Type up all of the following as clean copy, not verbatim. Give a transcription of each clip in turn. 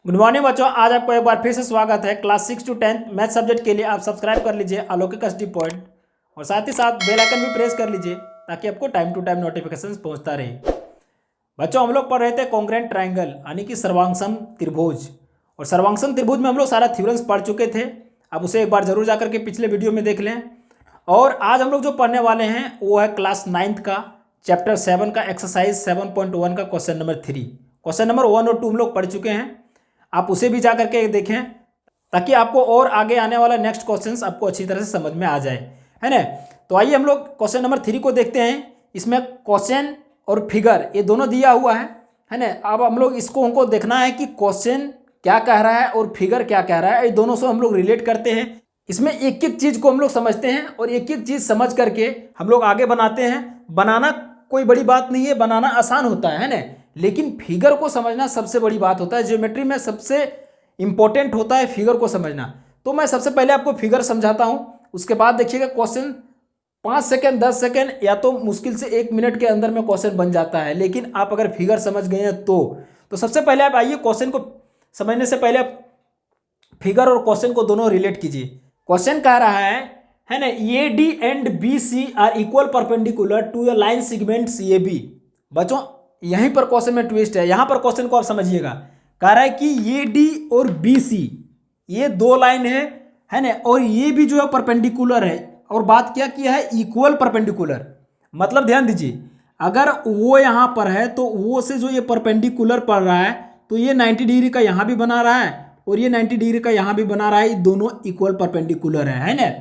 Good morning बच्चों, आज आपको एक बार फिर से स्वागत है। क्लास 6 to 10 मैथ सब्जेक्ट के लिए आप सब्सक्राइब कर लीजिए अलौकिक स्टडी पॉइंट और साथ ही साथ बेल आइकन भी प्रेस कर लीजिए ताकि आपको टाइम टू टाइम नोटिफिकेशन पहुंचता रहे। बच्चों, हम लोग पढ़ रहे थे कॉन्ग्रुएंट ट्राइंगल यानी कि सर्वांगसम त्रिभुज। और सर्वांगसम त्रिभुज में हम लोग सारा थ्योरम्स पढ़ चुके थे। अब उसे एक बार जरूर जाकर के पिछले वीडियो में देख लें। और आज हम लोग जो पढ़ने वाले हैं वो है क्लास 9 का चैप्टर 7 का एक्सरसाइज 7.1 का क्वेश्चन नंबर 3। क्वेश्चन नंबर 1 और 2 हम लोग पढ़ चुके हैं। आप उसे भी जा करके देखें ताकि आपको और आगे आने वाला नेक्स्ट क्वेश्चंस आपको अच्छी तरह से समझ में आ जाए, है ना। तो आइए हम लोग क्वेश्चन नंबर 3 को देखते हैं। इसमें क्वेश्चन और फिगर ये दोनों दिया हुआ है ना। अब हम लोग इसको हमको देखना है कि क्वेश्चन क्या कह रहा है और फिगर क्या कह रहा है। ये दोनों से हम लोग रिलेट करते हैं। इसमें एक एक चीज़ को हम लोग समझते हैं और एक एक चीज़ समझ करके हम लोग आगे बनाते हैं। बनाना कोई बड़ी बात नहीं है, बनाना आसान होता है ना। लेकिन फिगर को समझना सबसे बड़ी बात होता है। ज्योमेट्री में सबसे इंपॉर्टेंट होता है फिगर को समझना। तो मैं सबसे पहले आपको फिगर समझाता हूँ, उसके बाद देखिएगा क्वेश्चन 5 सेकेंड 10 सेकेंड या तो मुश्किल से 1 मिनट के अंदर में क्वेश्चन बन जाता है। लेकिन आप अगर फिगर समझ गए हैं तो सबसे पहले आप आइए, क्वेश्चन को समझने से पहले आप फिगर और क्वेश्चन को दोनों रिलेट कीजिए। क्वेश्चन कह रहा है ना, A D and B C are equal perpendicular to A line segments A B. बच्चों, यहीं पर क्वेश्चन में ट्विस्ट है। यहां पर क्वेश्चन को आप समझिएगा। कह रहा है कि ए डी और बी सी ये दो लाइन है ना, और ये भी जो है परपेंडिकुलर है। और बात क्या किया है, इक्वल परपेंडिकुलर। मतलब ध्यान दीजिए, अगर वो यहां पर है तो वो से जो ये परपेंडिकुलर पड़ रहा है तो ये 90 डिग्री का यहां भी बना रहा है और ये 90 डिग्री का यहां भी बना रहा है। ये दोनों इक्वल परपेंडिकुलर है ना।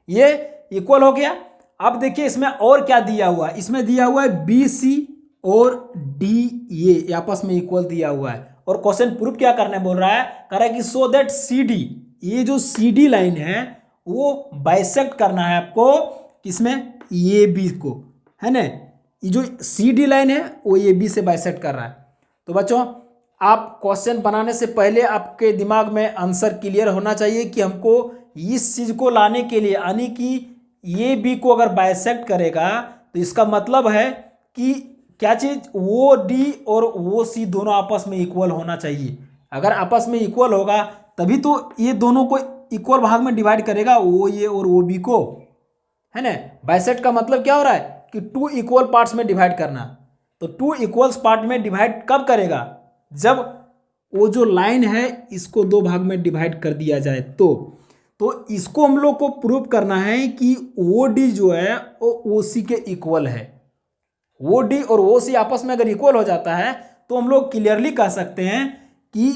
ये इक्वल हो गया। अब देखिए इसमें और क्या दिया हुआ है। इसमें दिया हुआ है बी सी और डी, ये आपस में इक्वल दिया हुआ है। और क्वेश्चन प्रूफ क्या करने बोल रहा है, कह रहा है कि सो दैट सी डी, ये जो सी डी लाइन है वो बाइसेक्ट करना है आपको किसमें, ए बी को, है ना। ये जो सी डी लाइन है वो ए बी से बाइसेक्ट कर रहा है। तो बच्चों, आप क्वेश्चन बनाने से पहले आपके दिमाग में आंसर क्लियर होना चाहिए कि हमको इस चीज को लाने के लिए, यानी कि ये बी को अगर बाइसेक्ट करेगा तो इसका मतलब है कि क्या चीज, वो डी और वो सी दोनों आपस में इक्वल होना चाहिए। अगर आपस में इक्वल होगा तभी तो ये दोनों को इक्वल भाग में डिवाइड करेगा, वो ये और वो बी को, है ना। बाइसेक्ट का मतलब क्या हो रहा है कि 2 इक्वल पार्ट्स में डिवाइड करना। तो 2 इक्वल्स पार्ट में डिवाइड कब करेगा, जब वो जो लाइन है इसको 2 भाग में डिवाइड कर दिया जाए। तो इसको हम लोग को प्रूव करना है कि ओ डी जो है वो ओ सी के इक्वल है। वो डी और वो सी आपस में अगर इक्वल हो जाता है तो हम लोग क्लियरली कह सकते हैं कि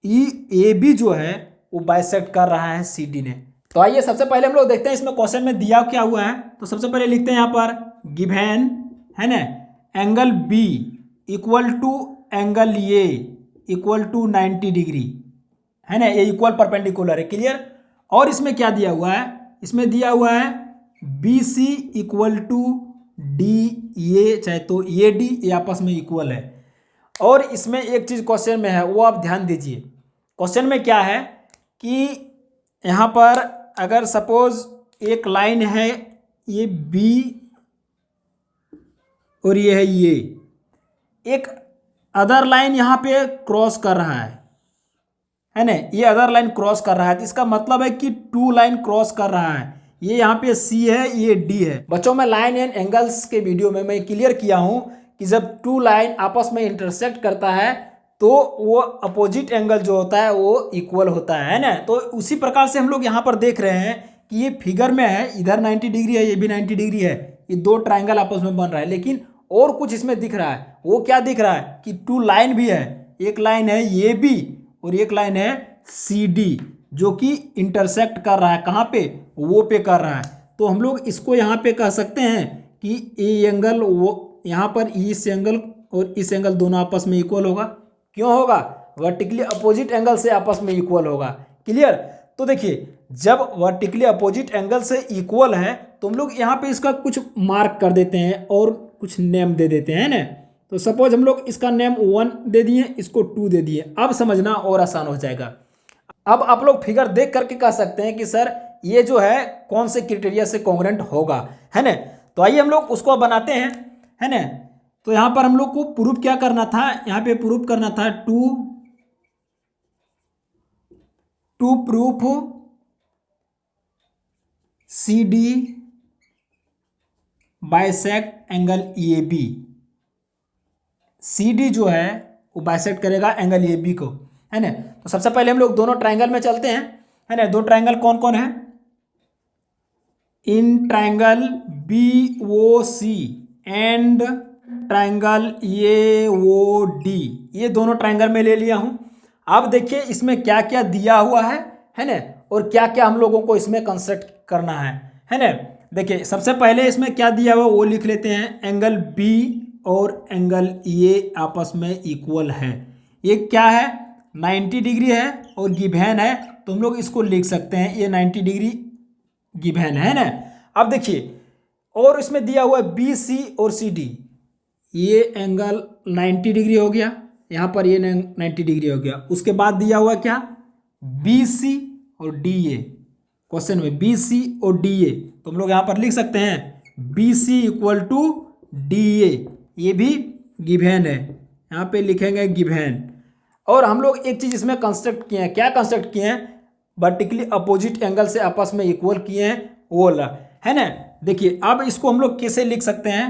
ए बी जो है वो बाइसेक्ट कर रहा है सी डी ने। तो आइए सबसे पहले हम लोग देखते हैं इसमें क्वेश्चन में दिया क्या हुआ है। तो सबसे पहले लिखते हैं यहाँ पर गिवन, है ना, angle B equal to angle A equal to 90 degree, है ना। ये इक्वल परपेंडिकुलर है, क्लियर। और इसमें क्या दिया हुआ है, इसमें दिया हुआ है B C equal to D, ये चाहे तो ये डी ये आपस में इक्वल है। और इसमें एक चीज क्वेश्चन में है वो आप ध्यान दीजिए। क्वेश्चन में क्या है कि यहाँ पर अगर सपोज एक लाइन है ये बी और ये है ये, एक अदर लाइन यहाँ पे क्रॉस कर रहा है ना, ये अदर लाइन क्रॉस कर रहा है। तो इसका मतलब है कि 2 लाइन क्रॉस कर रहा है। ये यहाँ पे C है, ये D है। बच्चों, मैं लाइन एंड एंगल्स के वीडियो में मैं क्लियर किया हूँ कि जब 2 लाइन आपस में इंटरसेक्ट करता है तो वो अपोजिट एंगल जो होता है वो इक्वल होता है ना। तो उसी प्रकार से हम लोग यहाँ पर देख रहे हैं कि ये फिगर में है, इधर 90 डिग्री है, ये भी 90 डिग्री है, ये 2 ट्राइंगल आपस में बन रहा है। लेकिन और कुछ इसमें दिख रहा है। वो क्या दिख रहा है कि 2 लाइन भी है, एक लाइन है ये बी और एक लाइन है सी डी जो कि इंटरसेक्ट कर रहा है, कहाँ पे, वो पे कर रहा है। तो हम लोग इसको यहाँ पे कह सकते हैं कि ये एंगल, वो यहाँ पर इस एंगल और इस एंगल दोनों आपस में इक्वल होगा। क्यों होगा, वर्टिकली अपोजिट एंगल से आपस में इक्वल होगा, क्लियर। तो देखिए, जब वर्टिकली अपोजिट एंगल से इक्वल है तो हम लोग यहाँ पे इसका कुछ मार्क कर देते हैं और कुछ नेम दे देते हैं ना। तो सपोज हम लोग इसका नेम 1 दे दिए, इसको 2 दे दिए। अब समझना और आसान हो जाएगा। अब आप लोग फिगर देख करके कह सकते हैं कि सर ये जो है कौन से क्राइटेरिया से कॉन्ग्रुएंट होगा, है ना। तो आइए हम लोग उसको बनाते हैं, है ना। तो यहाँ पर हम लोग को प्रूफ क्या करना था, यहाँ पे प्रूफ करना था 2 to proof C D bisect angle A B. C D जो है वो बाइसेक्ट करेगा एंगल ए बी को, है ना। तो सबसे पहले हम लोग दोनों ट्राइंगल में चलते हैं, है ना। दो ट्राइंगल कौन कौन है? In triangle B O C and triangle A O D, ये दोनों ट्राइंगल में ले लिया हूं। अब देखिए इसमें क्या क्या दिया हुआ है ना, और क्या क्या हम लोगों को इसमें कंस्ट्रक्ट करना है ना। देखिए सबसे पहले इसमें क्या दिया हुआ वो लिख लेते हैं। एंगल बी और एंगल ए आपस में इक्वल है। ये क्या है? 90 डिग्री है और गिवन है, तो हम लोग इसको लिख सकते हैं ये 90 डिग्री गिवन है ना। अब देखिए और इसमें दिया हुआ है बी सी और सी डी, ये एंगल 90 डिग्री हो गया, यहाँ पर ये 90 डिग्री हो गया। उसके बाद दिया हुआ क्या? बी सी और डी ए, क्वेश्चन में बी सी और डी ए, तो हम लोग यहाँ पर लिख सकते हैं B C equal to D A, ये भी गिवन है, यहाँ पे लिखेंगे गिवन। और हम लोग एक चीज़ इसमें कंस्ट्रक्ट किए हैं। क्या कंस्ट्रक्ट किए हैं? वर्टिकली अपोजिट एंगल से आपस में इक्वल किए हैं वो वाला, है ना। देखिए अब इसको हम लोग कैसे लिख सकते हैं?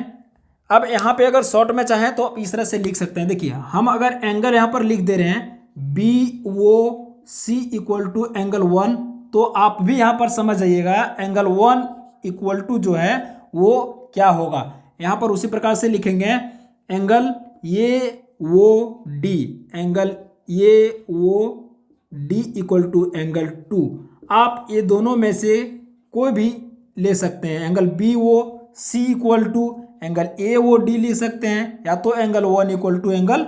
अब यहाँ पे अगर शॉर्ट में चाहें तो इस तरह से लिख सकते हैं। देखिए हम अगर एंगल यहाँ पर लिख दे रहे हैं B O C equal to angle 1, तो आप भी यहाँ पर समझ जाइएगा एंगल 1 इक्वल टू जो है वो क्या होगा। यहाँ पर उसी प्रकार से लिखेंगे angle A O D, angle A O D equal to angle 2। आप ये दोनों में से कोई भी ले सकते हैं। Angle B O C equal to angle A O D ले सकते हैं, या तो एंगल 1 इक्वल टू एंगल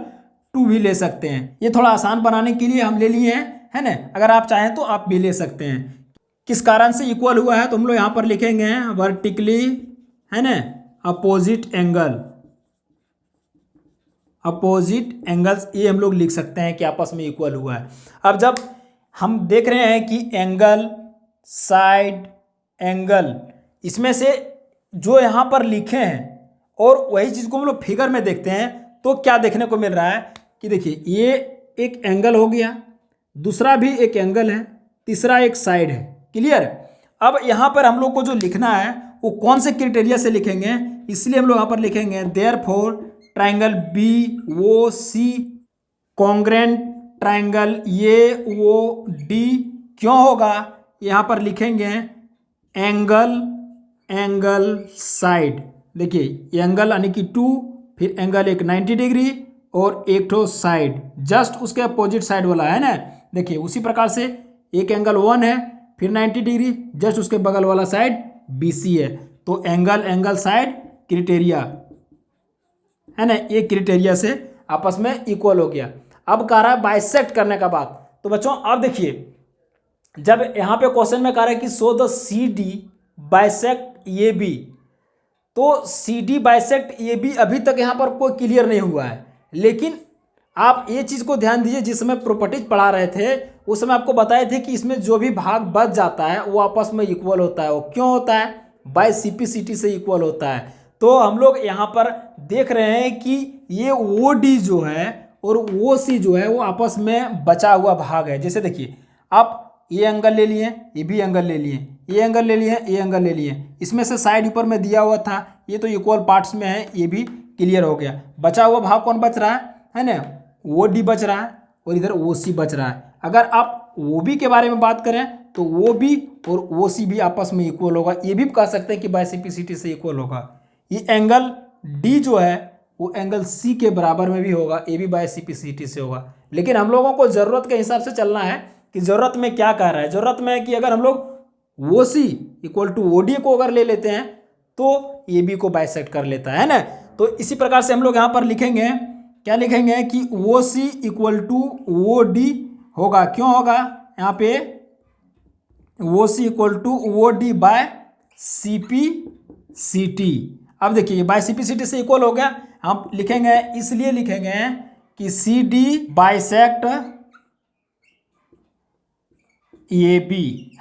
2 भी ले सकते हैं। ये थोड़ा आसान बनाने के लिए हम ले लिए हैं, है ना। अगर आप चाहें तो आप भी ले सकते हैं। किस कारण से इक्वल हुआ है तो हम लोग यहाँ पर लिखेंगे वर्टिकली, है ना, अपोजिट एंगल, अपोजिट एंगल्स, ये हम लोग लिख सकते हैं कि आपस में इक्वल हुआ है। अब जब हम देख रहे हैं कि एंगल, साइड, एंगल, इसमें से जो यहाँ पर लिखे हैं और वही चीज़ को हम लोग फिगर में देखते हैं तो क्या देखने को मिल रहा है कि देखिए ये एक एंगल हो गया, दूसरा भी एक एंगल है, तीसरा एक साइड है। क्लियर? अब यहाँ पर हम लोग को जो लिखना है वो कौन से क्राइटेरिया से लिखेंगे, इसलिए हम लोग यहाँ पर लिखेंगे therefore triangle B O C congruent triangle A O D क्यों होगा, यहाँ पर लिखेंगे एंगल, एंगल, साइड। देखिए एंगल यानी कि 2, फिर एंगल एक 90 डिग्री और एक ठो साइड जस्ट उसके अपोजिट साइड वाला, है ना। देखिए उसी प्रकार से एक एंगल 1 है, फिर 90 डिग्री जस्ट उसके बगल वाला साइड BC है। तो एंगल, एंगल, साइड क्राइटेरिया, है ना, ये क्राइटेरिया से आपस में इक्वल हो गया। अब कह रहा है बाइसेक्ट करने का बात। तो बच्चों अब देखिए जब यहाँ पे क्वेश्चन में कह रहा है कि so the C D bisect A B, तो C D bisect A B अभी तक यहाँ पर कोई क्लियर नहीं हुआ है। लेकिन आप ये चीज़ को ध्यान दीजिए, जिस समय प्रॉपर्टीज पढ़ा रहे थे उस समय आपको बताए थे कि इसमें जो भी भाग बच जाता है वो आपस में इक्वल होता है। वो क्यों होता है? बाय CP/CT से इक्वल होता है। तो हम लोग यहाँ पर देख रहे हैं कि ये OD जो है और OC जो है वो आपस में बचा हुआ भाग है। जैसे देखिए आप ये एंगल ले लिए, ये भी एंगल ले लिए, ये एंगल ले लिए, ये एंगल ले लिए, इसमें से साइड ऊपर में दिया हुआ था, ये तो इक्वल पार्ट्स में है, ये भी क्लियर हो गया। बचा हुआ भाग कौन बच रहा है ना, OD बच रहा है और इधर OC बच रहा है। अगर आप OB के बारे में बात करें तो OB और OC भी आपस में इक्वल होगा। ये भी कह सकते हैं कि बाय CP/CT से इक्वल होगा। ये एंगल D जो है वो एंगल C के बराबर में भी होगा, ये भी बाय CP/CT से होगा। लेकिन हम लोगों को ज़रूरत के हिसाब से चलना है कि ज़रूरत में क्या कह रहा है। ज़रूरत में है कि अगर हम लोग OC इक्वल टू OD को अगर ले लेते हैं तो AB को बाइसेक्ट कर लेता है ना। तो इसी प्रकार से हम लोग यहाँ पर लिखेंगे, क्या लिखेंगे कि OC इक्वल टू OD होगा। क्यों होगा? यहाँ पे OC equal to OD by CP/CT। अब देखिए बाय CP/CT से इक्वल हो गया, हम लिखेंगे, इसलिए लिखेंगे कि CD बाइसेक्ट AB,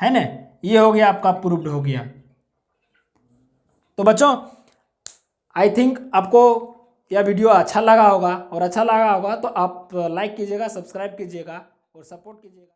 है ना। ये हो गया आपका प्रूव्ड हो गया। तो बच्चों आई थिंक आपको यह वीडियो अच्छा लगा होगा, और अच्छा लगा होगा तो आप लाइक कीजिएगा, सब्सक्राइब कीजिएगा और सपोर्ट कीजिएगा।